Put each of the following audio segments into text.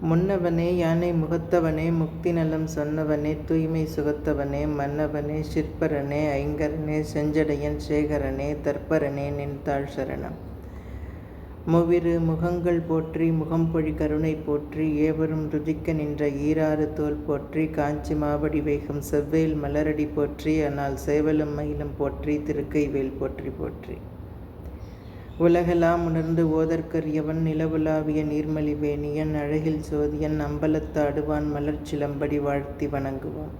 முன்னவனே யானை முகத்தவனே முக்தி நலம் சொன்னவனே தூய்மை சுகத்தவனே மன்னவனே சிற்பரனே ஐங்கரனே செஞ்சடையன் சேகரனே தற்பரனே நின்றாள் சரணம். மூவிரு முகங்கள் போற்றி முகம்பொழி கருணை போற்றி ஏவரும் ருதிக்க நின்ற ஈராறு தோல் போற்றி காஞ்சி மாவடி வேகம் செவ்வேல் மலரடி போற்றி ஆனால் சேவலும் மயிலும் போற்றி திருக்கைவேல் போற்றி போற்றி. உலகெல்லாம் உணர்ந்து ஓதற்கரியவன் நிலவுலாவிய நீர்மலி வேணியன் அழகில் சோதியன் அம்பலத்து அடுவான் மலர்ச்சிலம்படி வாழ்த்தி வணங்குவான்.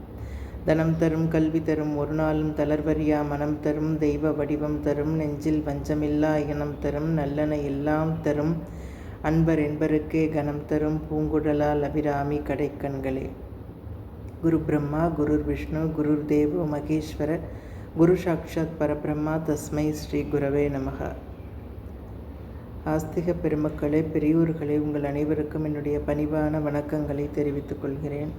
தனம் தரும் கல்வி தரும் ஒரு நாளும் தளர்வறியா மனம் தரும் தெய்வ வடிவம் தரும் நெஞ்சில் வஞ்சமில்லா இனம் தரும் நல்லன எல்லாம் தரும் அன்பர் என்பருக்கே கனம் தரும் பூங்குழலால் அபிராமி கடைக்கண்களே. குரு பிரம்மா குருர் விஷ்ணு குருர் தேவோ மகேஸ்வர குரு சாட்சாத் பரபிரம்மா தஸ்மை ஸ்ரீ குரவே நமக. ஆஸ்திக பெருமக்களே, பெரியோர்களே, உங்கள் அனைவருக்கும் என்னுடைய பணிவான வணக்கங்களை தெரிவித்துக் கொள்கிறேன்.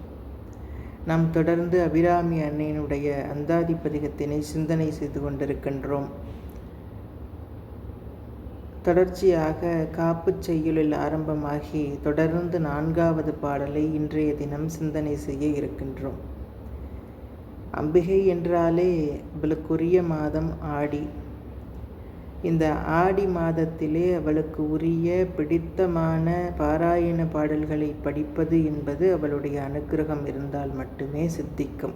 நாம் தொடர்ந்து அபிராமி அன்னையினுடைய அந்தாதி பதிகத்தினை சிந்தனை செய்து கொண்டிருக்கின்றோம். தொடர்ச்சியாக காப்பு செய்யுளில் ஆரம்பமாகி தொடர்ந்து 4வது பாடலை இன்றைய தினம் சிந்தனை செய்ய இருக்கின்றோம். அம்பிகை என்றாலே அவளுக்குரிய மாதம் ஆடி. இந்த ஆடி மாதத்திலே அவளுக்கு உரிய பிடித்தமான பாராயண பாடல்களை படிப்பது என்பது அவளுடைய அனுக்கிரகம் இருந்தால் மட்டுமே சித்திக்கும்.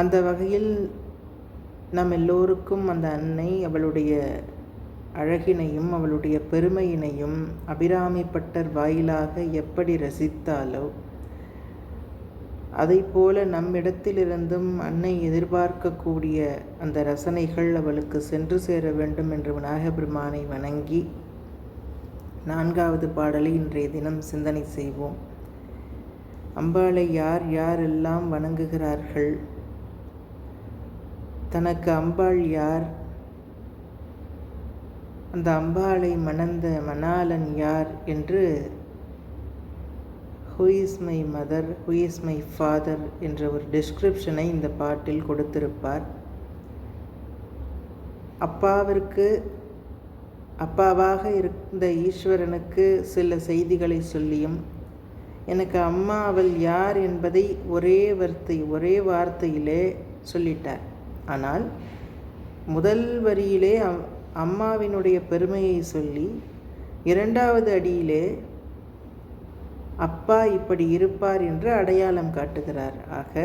அந்த வகையில் நம் எல்லோருக்கும் அந்த அன்னை அவளுடைய அழகினையும் அவளுடைய பெருமையினையும் அபிராமி பட்டர் வாயிலாக எப்படி ரசித்தாலோ அதை போல நம்மிடத்திலிருந்தும் அன்னை எதிர்பார்க்கக்கூடிய அந்த ரசனைகள் அவளுக்கு சென்று சேர வேண்டும் என்று விநாயகபெருமானை வணங்கி 4வது பாடலை இன்றைய தினம் சிந்தனை செய்வோம். அம்பாளை யார் யாரெல்லாம் வணங்குகிறார்கள், தனக்கு அம்பாள் யார், அந்த அம்பாளை மணந்த மணாளன் யார் என்று who is my mother, who is my father என்ற ஒரு டிஸ்கிரிப்ஷனை இந்த பாட்டில் கொடுத்திருப்பார். அப்பாவாக இருந்த ஈஸ்வரனுக்கு சில செய்திகளை சொல்லியும் எனக்கு அம்மா அவள் யார் என்பதை ஒரே வார்த்தையிலே சொல்லிட்டார். ஆனால் முதல் வரியிலே அம்மாவினுடைய பெருமையை சொல்லி 2வது அடியிலே அப்பா இப்படி இருப்பார் என்று அடையாளம் காட்டுகிறார். ஆக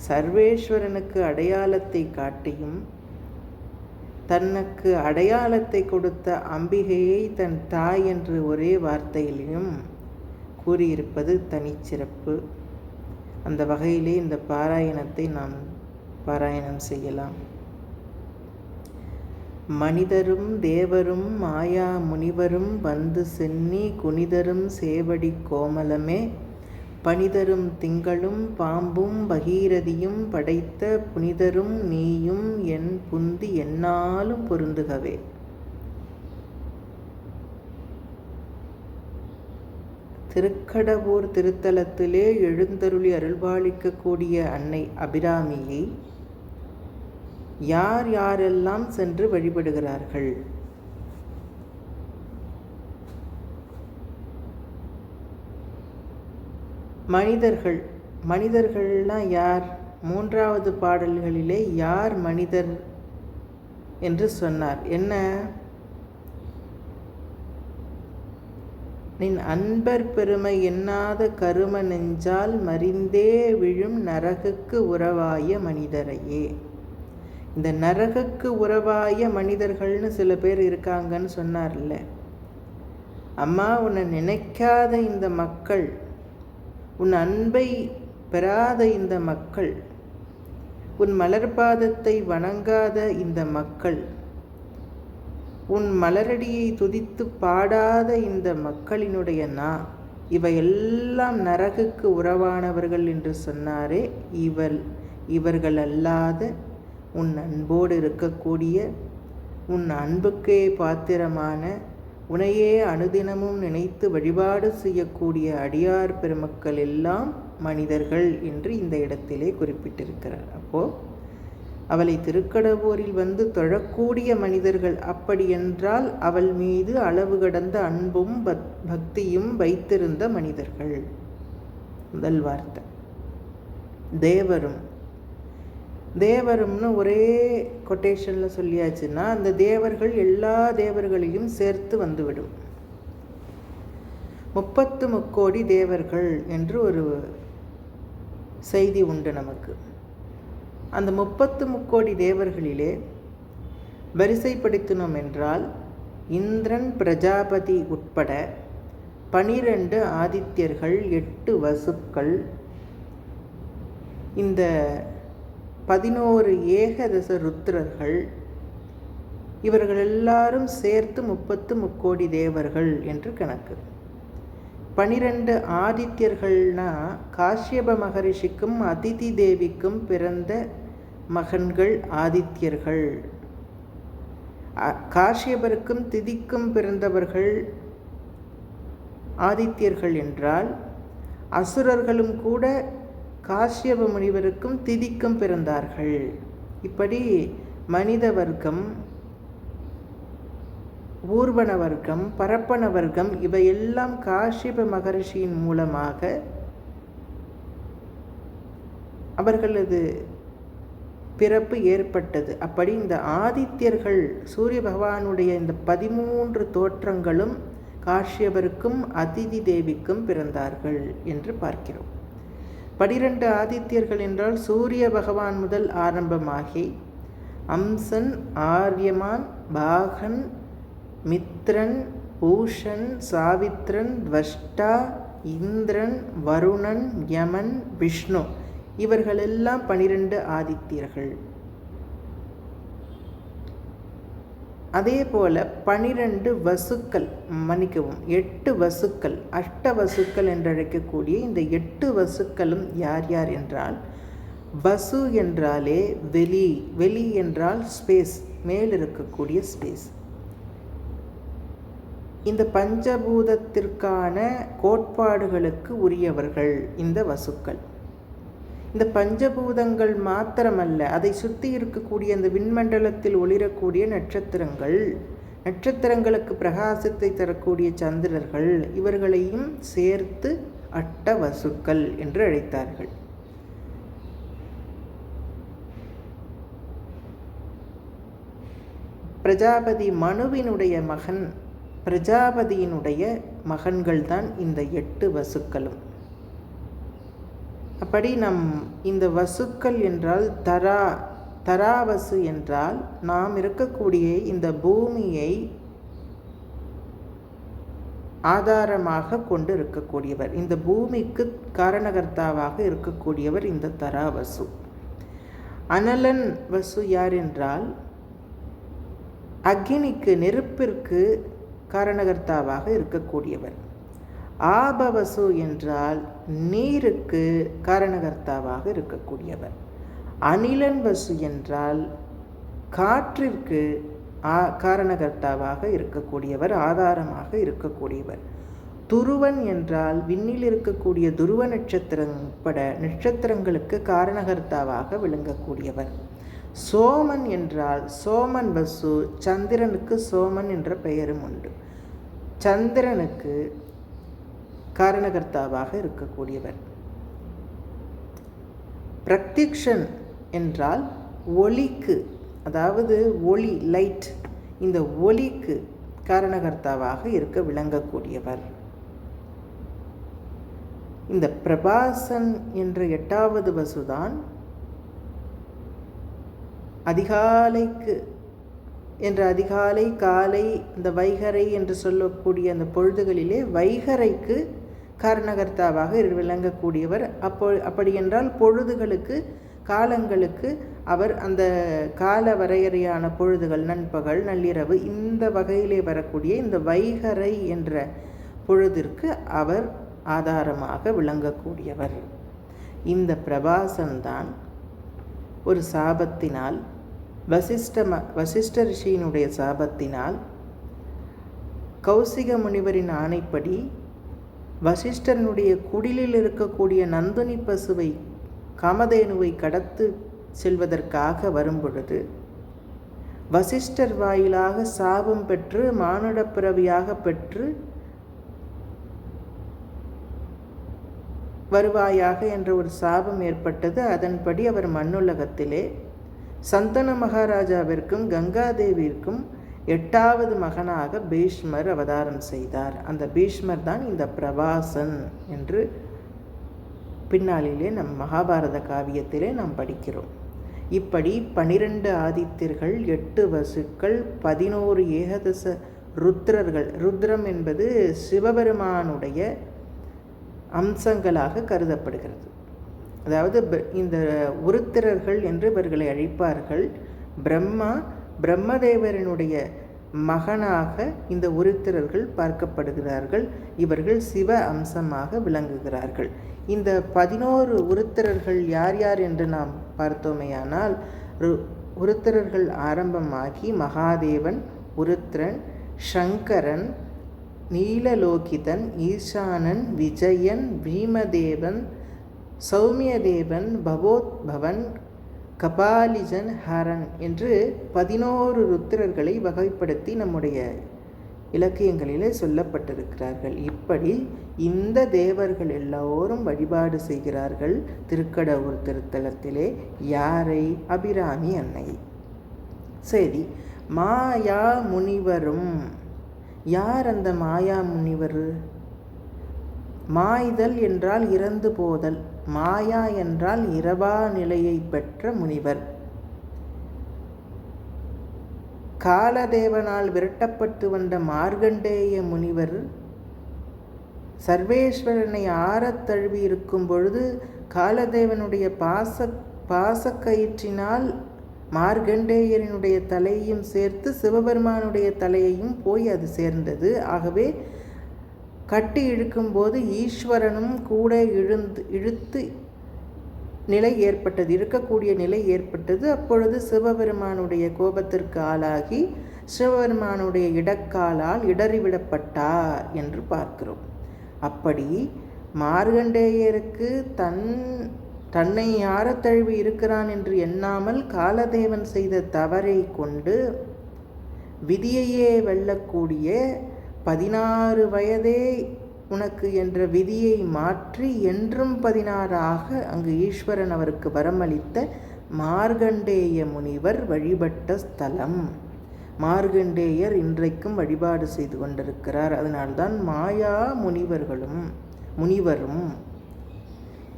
சர்வேஸ்வரனுக்கு அடையாளத்தை காட்டியும் தனக்கு அடையாளத்தை கொடுத்த அம்பிகையை தன் தாய் என்று ஒரே வார்த்தையிலும் கூறியிருப்பது தனிச்சிறப்பு. அந்த வகையிலே இந்த பாராயணத்தை நாம் பாராயணம் செய்யலாம். மனிதரும் தேவரும் மாயா முனிவரும் வந்து சென்னி குனிதரும் சேவடி கோமலமே பனிதரும் திங்களும் பாம்பும் பகீரதியும் படைத்த புனிதரும் நீயும் என் புந்தி எந்நாளும் பொருந்துகவே. திருக்கடவூர் திருத்தலத்திலே எழுந்தருளி அருள்பாலிக்கக்கூடிய அன்னை அபிராமியை யார் யாரெல்லாம் சென்று வழிபடுகிறார்கள்? மனிதர்கள்னா யார்? 3வது பாடல்களிலே யார் மனிதர் என்று சொன்னார். என்ன? நின் அன்பர் பெருமை எண்ணாத கரும நெஞ்சால் மறிந்தே விழும் நரகுக்கு உறவாய மனிதரையே. இந்த நரகுக்கு உறவாய மனிதர்கள்னு சில பேர் இருக்காங்கன்னு சொன்னார்ல. அம்மா, உன்னை நினைக்காத இந்த மக்கள், உன் அன்பை பெறாத இந்த மக்கள், உன் மலர்பாதத்தை வணங்காத இந்த மக்கள், உன் மலரடியை துதித்து பாடாத இந்த மக்களினுடைய இவையெல்லாம் நரகுக்கு உறவானவர்கள் என்று சொன்னாரே. இவர்கள் அல்லாத உன் அன்போடு இருக்கக்கூடிய, உன் அன்புக்கே பாத்திரமான, உன்னையே அனுதினமும் நினைத்து வழிபாடு செய்யக்கூடிய அடியார் பெருமக்கள் எல்லாம் மனிதர்கள் என்று இந்த இடத்திலே குறிப்பிட்டிருக்கிறார். அப்போது அவளை திருக்கடவூரில் வந்து தொழக்கூடிய மனிதர்கள் அப்படியென்றால் அவள் மீது அளவு கடந்த அன்பும் பக்தியும் வைத்திருந்த மனிதர்கள். முதல் வார்த்தை. தேவரும். தேவரும்னு ஒரே கொட்டேஷனில் சொல்லியாச்சுன்னா அந்த தேவர்கள் எல்லா தேவர்களையும் சேர்த்து வந்துவிடும். 30 தேவர்கள் என்று ஒரு செய்தி உண்டு நமக்கு. அந்த 30 தேவர்களிலே வரிசைப்படுத்தினோம் என்றால் இந்திரன் பிரஜாபதி உட்பட 12 ஆதித்யர்கள், 8 வசுக்கள், இந்த 11 ஏகதச ருத்ரர்கள், இவர்கள் எல்லாரும் சேர்த்து 30 தேவர்கள் என்று கணக்கு. 12 ஆதித்யர்கள்னா காஷ்யப மகரிஷிக்கும் அதிதி தேவிக்கும் பிறந்த மகன்கள் ஆதித்யர்கள். காஷ்யபருக்கும் திதிக்கும் பிறந்தவர்கள் ஆதித்யர்கள் என்றால் அசுரர்களும் கூட காஷ்யப முனிவருக்கும் திதிக்கும் பிறந்தார்கள். இப்படி மனித வர்க்கம், ஊர்வன வர்க்கம், பரப்பன வர்க்கம் இவையெல்லாம் காஷ்யப மகரிஷியின் மூலமாக அவர்களது பிறப்பு ஏற்பட்டது. அப்படி இந்த ஆதித்யர்கள், சூரிய பகவானுடைய இந்த 13 தோற்றங்களும் காஷ்யபருக்கும் அதிதி தேவிக்கும் பிறந்தார்கள் என்று பார்க்கிறோம். 12 ஆதித்யர்கள் என்றால் சூரிய பகவான் முதல் ஆரம்பமாகி அம்சன், ஆர்யமான், பாகன், மித்ரன், பூஷன், சாவித்ரன், துவஷ்டா, இந்திரன், வருணன், யமன், விஷ்ணு இவர்களெல்லாம் 12 ஆதித்யர்கள். அதே போல 12 வசுக்கள், மன்னிக்கவும் 8 வசுக்கள், அஷ்ட வசுக்கள் என்றழைக்கக்கூடிய இந்த 8 வசுக்களும் யார் யார் என்றால், வசு என்றாலே வெளி, வெளி என்றால் ஸ்பேஸ், மேல் இருக்கக்கூடிய ஸ்பேஸ். இந்த பஞ்சபூதத்திற்கான கோட்பாடுகளுக்கு உரியவர்கள் இந்த வசுக்கள். இந்த பஞ்சபூதங்கள் மாத்திரமல்ல, அதை சுற்றி இருக்கக்கூடிய அந்த விண்மண்டலத்தில் ஒளிரக்கூடிய நட்சத்திரங்கள், நட்சத்திரங்களுக்கு பிரகாசத்தை தரக்கூடிய சந்திரர்கள், இவர்களையும் சேர்த்து அட்ட வசுக்கள் என்று அழைத்தார்கள். பிரஜாபதி மனுவினுடைய மகன், பிரஜாபதியினுடைய மகன்கள்தான் இந்த 8 வசுக்களும். அப்படி இந்த வசுக்கள் என்றால் தராவசு என்றால் நாம் இருக்கக்கூடிய இந்த பூமியை ஆதாரமாக கொண்டு இருக்கக்கூடியவர், இந்த பூமிக்கு காரணகர்த்தாவாக இருக்கக்கூடியவர் இந்த தராவசு. அனலன் வசு யார் என்றால் அக்னிக்கு, நெருப்பிற்கு காரணகர்த்தாவாக இருக்கக்கூடியவர். ஆபவசு என்றால் நீருக்கு காரணகர்த்தாவாக இருக்கக்கூடியவர். அனிலன் வசு என்றால் காற்றிற்கு காரணகர்த்தாவாக இருக்கக்கூடியவர், ஆதாரமாக இருக்கக்கூடியவர். துருவன் என்றால் விண்ணில் இருக்கக்கூடிய துருவ நட்சத்திரம் உட்பட நட்சத்திரங்களுக்கு காரணகர்த்தாவாக விளங்கக்கூடியவர். சோமன் என்றால் சோமன் வசு, சந்திரனுக்கு சோமன் என்ற பெயரும் உண்டு. சந்திரனுக்கு காரணகர்த்தாவாக இருக்கக்கூடியவர். பிரத்யக்ஷன் என்றால் ஒளிக்கு, அதாவது ஒளி, லைட், இந்த ஒளிக்கு காரணகர்த்தாவாக இருக்க விளங்கக்கூடியவர். இந்த பிரபாசன் என்ற 8வது வசுதான் அதிகாலைக்கு என்ற அதிகாலை, காலை, இந்த வைகரை என்று சொல்லக்கூடிய அந்த பொழுதுகளிலே வைகரைக்கு காரணகர்த்தாவாக விளங்கக்கூடியவர். அப்படி என்றால் பொழுதுகளுக்கு, காலங்களுக்கு அவர் அந்த கால வரையறையான பொழுதுகள், நண்பகல், நள்ளிரவு, இந்த வகையிலே வரக்கூடிய இந்த வைகரை என்ற பொழுதிற்கு அவர் ஆதாரமாக விளங்கக்கூடியவர். இந்த பிரபாசன்தான் ஒரு சாபத்தினால், வசிஷ்ட ரிஷியினுடைய சாபத்தினால் கௌசிக முனிவரின் ஆணைப்படி வசிஷ்டனுடைய குடிலில் இருக்கக்கூடிய நந்துனி பசுவை, காமதேனுவை செல்வதற்காக வரும்பொழுது வசிஷ்டர் வாயிலாக சாபம் பெற்று மானுட பிறவியாக பெற்று வருவாயாக என்ற ஒரு சாபம் ஏற்பட்டது. அதன்படி அவர் மண்ணுலகத்திலே சந்தன மகாராஜாவிற்கும் கங்காதேவிற்கும் 8வது மகனாக பீஷ்மர் அவதாரம் செய்தார். அந்த பீஷ்மர் தான் இந்த பிரபாசன் என்று பின்னாளிலே நம் மகாபாரத காவியத்திலே நாம் படிக்கிறோம். இப்படி 12 ஆதித்யர்கள், 8 வசுக்கள், 11 ஏகதச ருத்ரர்கள். ருத்ரம் என்பது சிவபெருமானுடைய அம்சங்களாக கருதப்படுகிறது. அதாவது இந்த உருத்திரர்கள் என்று இவர்களை அழைப்பார்கள். பிரம்மதேவரனுடைய மகனாக இந்த உருத்திரர்கள் பார்க்கப்படுகிறார்கள். இவர்கள் சிவ அம்சமாக விளங்குகிறார்கள். இந்த 11 உருத்திரர்கள் யார் யார் என்று நாம் பார்த்தோமேயானால், உருத்திரர்கள் ஆரம்பமாகி மகாதேவன், உருத்திரன், சங்கரன், நீலலோகிதன், ஈசானன், விஜயன், பீமதேவன், சௌமியதேவன், பவோத்பவன், கபாலிஜன், ஹரன் என்று 11 ருத்திரர்களை வகைப்படுத்தி நம்முடைய இலக்கியங்களிலே சொல்லப்பட்டிருக்கிறார்கள். இப்படி இந்த தேவர்கள் எல்லோரும் வழிபாடு செய்கிறார்கள் திருக்கடவுர் திருத்தலத்திலே. யாரை? அபிராமி அன்னை. சரி, மாயா முனிவரும். யார் அந்த மாயா முனிவர்? மாய்தல் என்றால் இறந்து போதல், மாயா என்றால் இரவா நிலையை பெற்ற முனிவர். காலதேவனால் விரட்டப்பட்டு வந்த மார்கண்டேய முனிவர் சர்வேஸ்வரனை ஆறத் தழுவி இருக்கும் பொழுது காலதேவனுடைய பாசக்கயிற்றினால் மார்கண்டேயரினுடைய தலையையும் சேர்த்து சிவபெருமானுடைய தலையையும் போய் அது சேர்ந்தது. ஆகவே கட்டி இழுக்கும்போது ஈஸ்வரனும் கூட இழுத்து நிலை ஏற்பட்டது, இருக்கக்கூடிய நிலை ஏற்பட்டது. அப்பொழுது சிவபெருமானுடைய கோபத்திற்கு ஆளாகி சிவபெருமானுடைய இடக்காலால் இடறிவிடப்பட்டார் என்று பார்க்கிறோம். அப்படி மார்கண்டேயருக்கு தன்னை யாரத் தழுவி இருக்கிறான் என்று எண்ணாமல் காலதேவன் செய்த தவறை கொண்டு விதியையே வெல்லக்கூடிய 16 வயதே உனக்கு என்ற விதியை மாற்றி என்றும் 16 அங்கு ஈஸ்வரன் அவருக்கு வரமளித்த மார்கண்டேய முனிவர் வழிபட்ட ஸ்தலம். மார்கண்டேயர் இன்றைக்கும் வழிபாடு செய்து கொண்டிருக்கிறார். அதனால்தான் மாயா முனிவரும்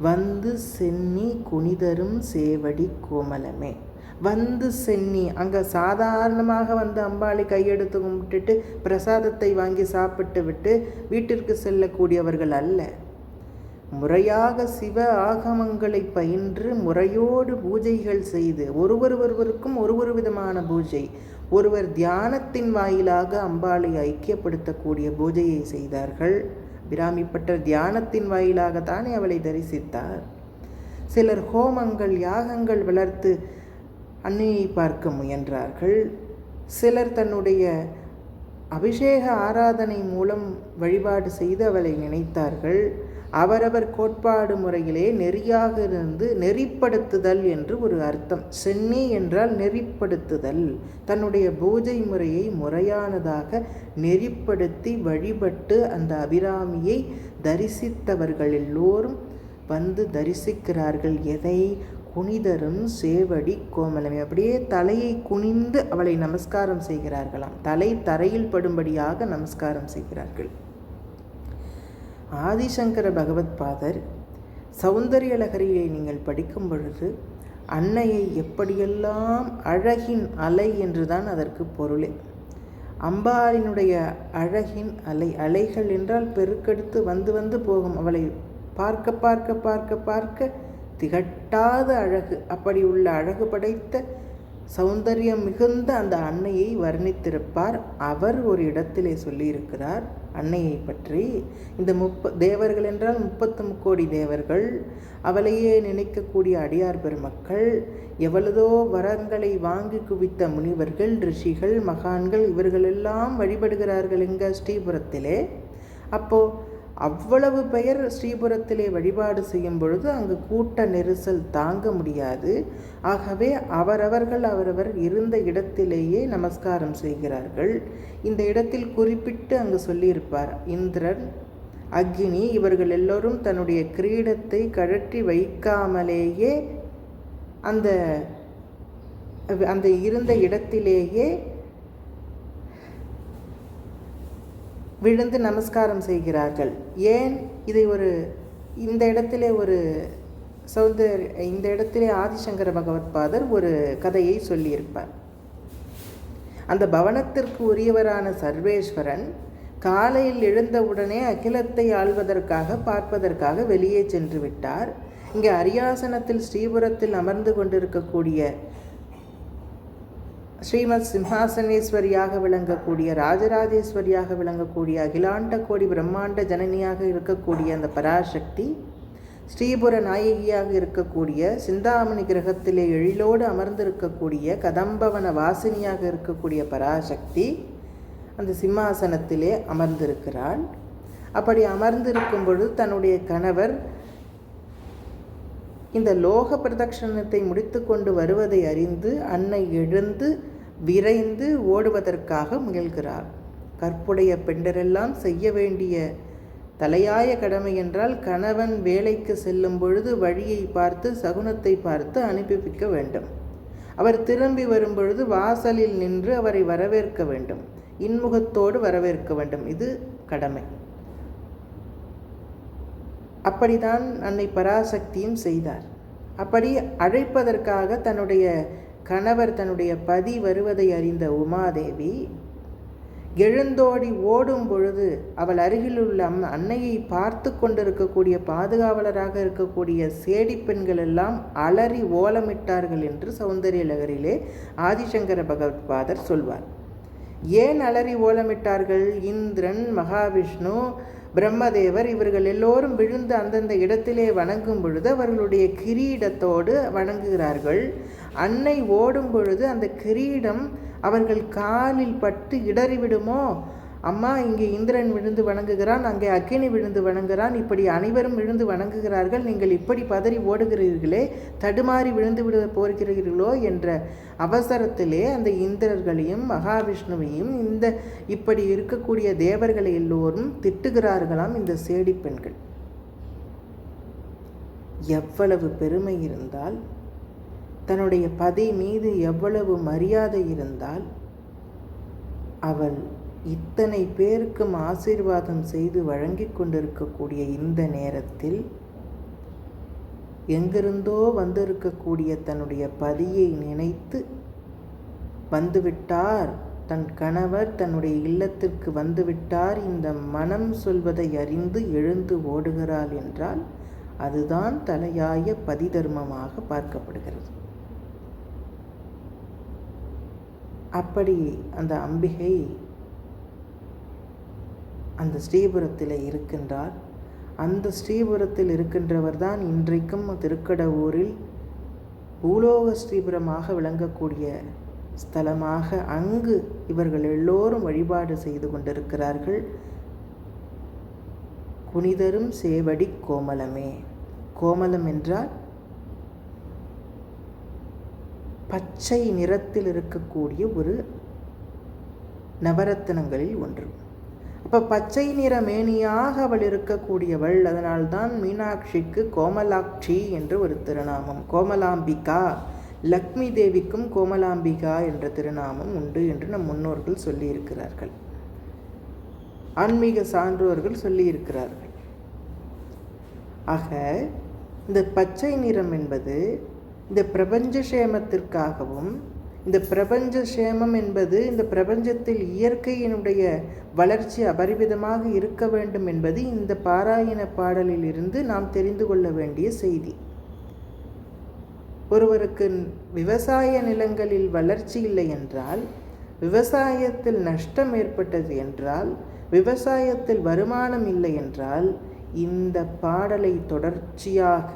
வந்து சென்னி குனிதரும் சேவடி கோமலமே. வந்து சென்னி, அங்கே சாதாரணமாக வந்து அம்பாளை கையெடுத்து கும்பிட்டுட்டு பிரசாதத்தை வாங்கி சாப்பிட்டு விட்டு வீட்டிற்கு செல்லக்கூடியவர்கள் அல்ல. முறையாக சிவ ஆகமங்களை பயின்று முறையோடு பூஜைகள் செய்து ஒருவருக்கும் ஒரு விதமான பூஜை. ஒருவர் தியானத்தின் வாயிலாக அம்பாளை ஐக்கியப்படுத்தக்கூடிய பூஜையை செய்தார்கள். பிராமிப்பட்டர் தியானத்தின் வாயிலாகத்தானே அவளை தரிசித்தார். சிலர் ஹோமங்கள் யாகங்கள் வளர்த்து அன்னையை பார்க்க முயன்றார்கள். சிலர் தன்னுடைய அபிஷேக ஆராதனை மூலம் வழிபாடு செய்து அவளை நினைத்தார்கள். அவரவர் கோட்பாடு முறையிலே நெறியாக இருந்து நெறிப்படுத்துதல் என்று ஒரு அர்த்தம். சென்னி என்றால் நெறிப்படுத்துதல். தன்னுடைய பூஜை முறையை முறையானதாக நெறிப்படுத்தி வழிபட்டு அந்த அபிராமியை தரிசித்தவர்கள் எல்லோரும் வந்து தரிசிக்கிறார்கள். எதை? குனிதரும் சேவடி கோமலமே. அப்படியே தலையை குனிந்து அவளை நமஸ்காரம் செய்கிறார்களாம். தலை தரையில் படும்படியாக நமஸ்காரம் செய்கிறார்கள். ஆதிசங்கர பகவத் பாதர் சௌந்தர்யலகரியை நீங்கள் படிக்கும் பொழுது அன்னையை எப்படியெல்லாம் அழகின் அலை என்றுதான் அதற்கு பொருளே. அம்பாளினுடைய அழகின் அலை, அலைகள் என்றால் பெருக்கெடுத்து வந்து வந்து போகும். அவளை பார்க்க பார்க்க பார்க்க பார்க்க திகட்டாத அழகு. அப்படி உள்ள அழகு படைத்த சௌந்தர்யம் மிகுந்த அந்த அன்னையை வர்ணித்திருப்பார். அவர் ஒரு இடத்திலே சொல்லியிருக்கிறார் அன்னையை பற்றி. இந்த தேவர்கள் என்றால் 30 கோடி தேவர்கள், அவளையே நினைக்கக்கூடிய அடியார் பெருமக்கள், எவ்வளதோ வரங்களை வாங்கி குவித்த முனிவர்கள், ரிஷிகள், மகான்கள், இவர்களெல்லாம் வழிபடுகிறார்கள் இங்கே ஸ்ரீபுரத்திலே. அப்போது அவ்வளவு பெயர் ஸ்ரீபுரத்திலே வழிபாடு செய்யும் பொழுது அங்கு கூட்ட நெரிசல் தாங்க முடியாது. ஆகவே அவரவர் இருந்த இடத்திலேயே நமஸ்காரம் செய்கிறார்கள். இந்த இடத்தில் குறிப்பிட்டு அங்கு சொல்லியிருப்பார், இந்திரன், அக்னி இவர்கள் எல்லோரும் தன்னுடைய கிரீடத்தை கழற்றி வைக்காமலேயே அந்த இருந்த இடத்திலேயே விழுந்து நமஸ்காரம் செய்கிறார்கள். ஏன் இதை இந்த இடத்திலே ஆதிசங்கர பகவத்பாதர் ஒரு கதையை சொல்லியிருப்பார். அந்த பவனத்திற்கு உரியவரான சர்வேஸ்வரன் காலையில் எழுந்தவுடனே அகிலத்தை ஆள்வதற்காக பார்ப்பதற்காக வெளியே சென்று விட்டார். இங்கே அரியாசனத்தில் ஸ்ரீபுரத்தில் அமர்ந்து கொண்டிருக்கக்கூடிய ஸ்ரீமத் சிம்ஹாசனேஸ்வரியாக விளங்கக்கூடிய, ராஜராஜேஸ்வரியாக விளங்கக்கூடிய, அகிலாண்ட கோடி பிரம்மாண்ட ஜனனியாக இருக்கக்கூடிய அந்த பராசக்தி, ஸ்ரீபுர நாயகியாக இருக்கக்கூடிய, சிந்தாமணி கிரகத்திலே எழிலோடு அமர்ந்திருக்கக்கூடிய, கதம்பவன வாசினியாக இருக்கக்கூடிய பராசக்தி அந்த சிம்மாசனத்திலே அமர்ந்திருக்கிறாள். அப்படி அமர்ந்திருக்கும் பொழுது தன்னுடைய கணவர் இந்த லோக பிரதட்சணத்தை முடித்து கொண்டு வருவதை அறிந்து அன்னை எழுந்து விரைந்து ஓடுவதற்காக முயல்கிறார். கற்புடைய பெண்டரெல்லாம் செய்ய வேண்டிய தலையாய கடமை என்றால் கணவன் வேலைக்கு செல்லும் பொழுது வழியை பார்த்து சகுனத்தை பார்த்து அனுப்பி வைக்க வேண்டும். அவர் திரும்பி வரும் பொழுது வாசலில் நின்று அவரை வரவேற்க வேண்டும், இன்முகத்தோடு வரவேற்க வேண்டும். இது கடமை. அப்படிதான் அன்னை பராசக்தியும் செய்தார். அப்படி அழைப்பதற்காக தன்னுடைய கணவர், தன்னுடைய பதி வருவதை அறிந்த உமாதேவி எழுந்தோடி ஓடும் பொழுது அவள் அருகில் உள்ள அன்னையை பார்த்து கொண்டிருக்கக்கூடிய பாதுகாவலராக இருக்கக்கூடிய சேடி பெண்கள் எல்லாம் அலறி ஓலமிட்டார்கள் என்று சௌந்தரிய லகரிலே ஆதிசங்கர பகவத்பாதர் சொல்வார். ஏன் அலறி ஓலமிட்டார்கள்? இந்திரன், மகாவிஷ்ணு, பிரம்மதேவர் இவர்கள் எல்லோரும் விழுந்து அந்தந்த இடத்திலே வணங்கும் பொழுது அவர்களுடைய கிரீடத்தோடு வணங்குகிறார்கள். அன்னை ஓடும் பொழுது அந்த கிரீடம் அவர்கள் காலில் பட்டு இடறிவிடுமோ, அம்மா இங்கே இந்திரன் விழுந்து வணங்குகிறான், அங்கே அக்கினி விழுந்து வணங்குகிறான், இப்படி அனைவரும் விழுந்து வணங்குகிறார்கள், நீங்கள் இப்படி பதறி ஓடுகிறீர்களே, தடுமாறி விழுந்து விட போகிறீர்களோ என்ற அவசரத்திலே அந்த இந்திரர்களையும் மகாவிஷ்ணுவையும் இப்படி இருக்கக்கூடிய தேவர்களை எல்லோரும் திட்டுகிறார்களாம் இந்த சேடி பெண்கள். எவ்வளவு பெருமை இருந்தால், தன்னுடைய பதி மீது எவ்வளவு மரியாதை இருந்தால், அவள் இத்தனை பேருக்கும் ஆசீர்வாதம் செய்து வழங்கி கொண்டிருக்கக்கூடிய இந்த நேரத்தில் எங்கிருந்தோ வந்திருக்கக்கூடிய தன்னுடைய பதியை நினைத்து வந்துவிட்டார், தன் கணவர் தன்னுடைய இல்லத்திற்கு வந்துவிட்டார், இந்த மனம் சொல்வதை அறிந்து எழுந்து ஓடுகிறாள் என்றால் அதுதான் தலையாய பதி தர்மமாக பார்க்கப்படுகிறது. அப்படி அந்த அம்பிகை அந்த ஸ்ரீபுரத்தில் இருக்கின்றார். அந்த ஸ்ரீபுரத்தில் இருக்கின்றவர் தான் இன்றைக்கும் திருக்கடவூரில் பூலோக ஸ்ரீபுரமாக விளங்கக்கூடிய ஸ்தலமாக அங்கு இவர்கள் எல்லோரும் வழிபாடு செய்து கொண்டிருக்கிறார்கள். குனிதரும் சேவடி கோமலமே. கோமலம் என்றால் பச்சை நிறத்தில் இருக்கக்கூடிய ஒரு நவரத்தினங்களில் ஒன்று. அப்போ பச்சை நிற மேனியாக அவள் இருக்கக்கூடியவள். அதனால்தான் மீனாட்சிக்கு கோமலாட்சி என்று ஒரு திருநாமம், கோமலாம்பிகா. லக்ஷ்மி தேவிக்கும் கோமலாம்பிகா என்ற திருநாமம் உண்டு என்று நம் முன்னோர்கள் சொல்லியிருக்கிறார்கள், ஆன்மீக சான்றோர்கள் சொல்லியிருக்கிறார்கள். ஆக இந்த பச்சை நிறம் என்பது இந்த பிரபஞ்ச சேமத்திற்காகவும், இந்த பிரபஞ்ச சேமம் என்பது இந்த பிரபஞ்சத்தில் இயற்கையினுடைய வளர்ச்சி அபரிமிதமாக இருக்க வேண்டும் என்பது இந்த பாராயண பாடலில் இருந்து நாம் தெரிந்து கொள்ள வேண்டிய செய்தி. ஒருவருக்கு விவசாய நிலங்களில் வளர்ச்சி இல்லை என்றால், விவசாயத்தில் நஷ்டம் ஏற்பட்டது என்றால், விவசாயத்தில் வருமானம் இல்லை என்றால், இந்த பாடலை தொடர்ச்சியாக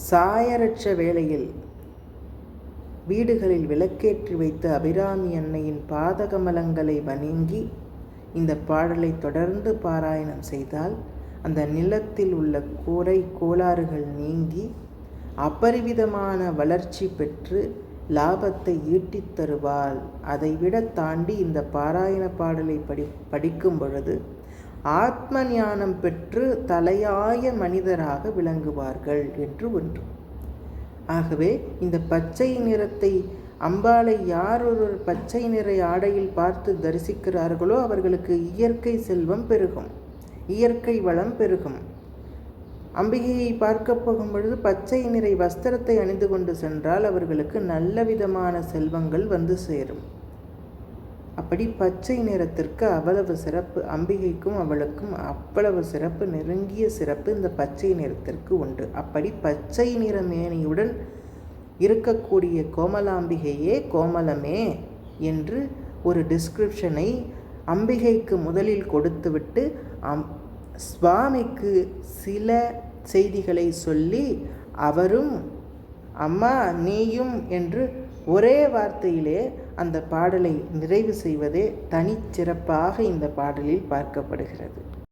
சாயரற்ற வேளையில் வீடுகளில் விளக்கேற்றி வைத்து அபிராமி அன்னையின் பாதகமலங்களை வணங்கி இந்த பாடலை தொடர்ந்து பாராயணம் செய்தால் அந்த நிலத்தில் உள்ள கோளாறுகள் நீங்கி அபரிவிதமான வளர்ச்சி பெற்று லாபத்தை ஈட்டித் தருவாள். அதைவிட தாண்டி இந்த பாராயண பாடலை படிக்கும் பொழுது ஆத்ம ஞானம் பெற்று தலையாய மனிதராக விளங்குவார்கள் என்று ஒன்று. ஆகவே இந்த பச்சை நிறத்தை அம்பாளை யார் ஒரு பச்சை நிற ஆடையில் பார்த்து தரிசிக்கிறார்களோ அவர்களுக்கு இயற்கை செல்வம் பெருகும், இயற்கை வளம் பெருகும். அம்பிகையை பார்க்க போகும் பொழுது பச்சை நிறை வஸ்திரத்தை அணிந்து கொண்டு சென்றால் அவர்களுக்கு நல்ல விதமான செல்வங்கள் வந்து சேரும். அப்படி பச்சை நிறத்திற்கு அவ்வளவு சிறப்பு, அம்பிகைக்கும் அவளுக்கும் அவ்வளவு சிறப்பு, நெருங்கிய சிறப்பு இந்த பச்சை நிறத்திற்கு உண்டு. அப்படி பச்சை நிற மேனியுடன் இருக்கக்கூடிய கோமலாம்பிகையே கோமலமே என்று ஒரு டிஸ்கிரிப்ஷனை அம்பிகைக்கு முதலில் கொடுத்துவிட்டு சுவாமிக்கு சில செய்திகளை சொல்லி அவரும் அம்மா நீயும் என்று ஒரே வார்த்தையிலே அந்த பாடலை நிறைவு செய்வதே தனிச்சிறப்பாக இந்த பாடலில் பார்க்கப்படுகிறது.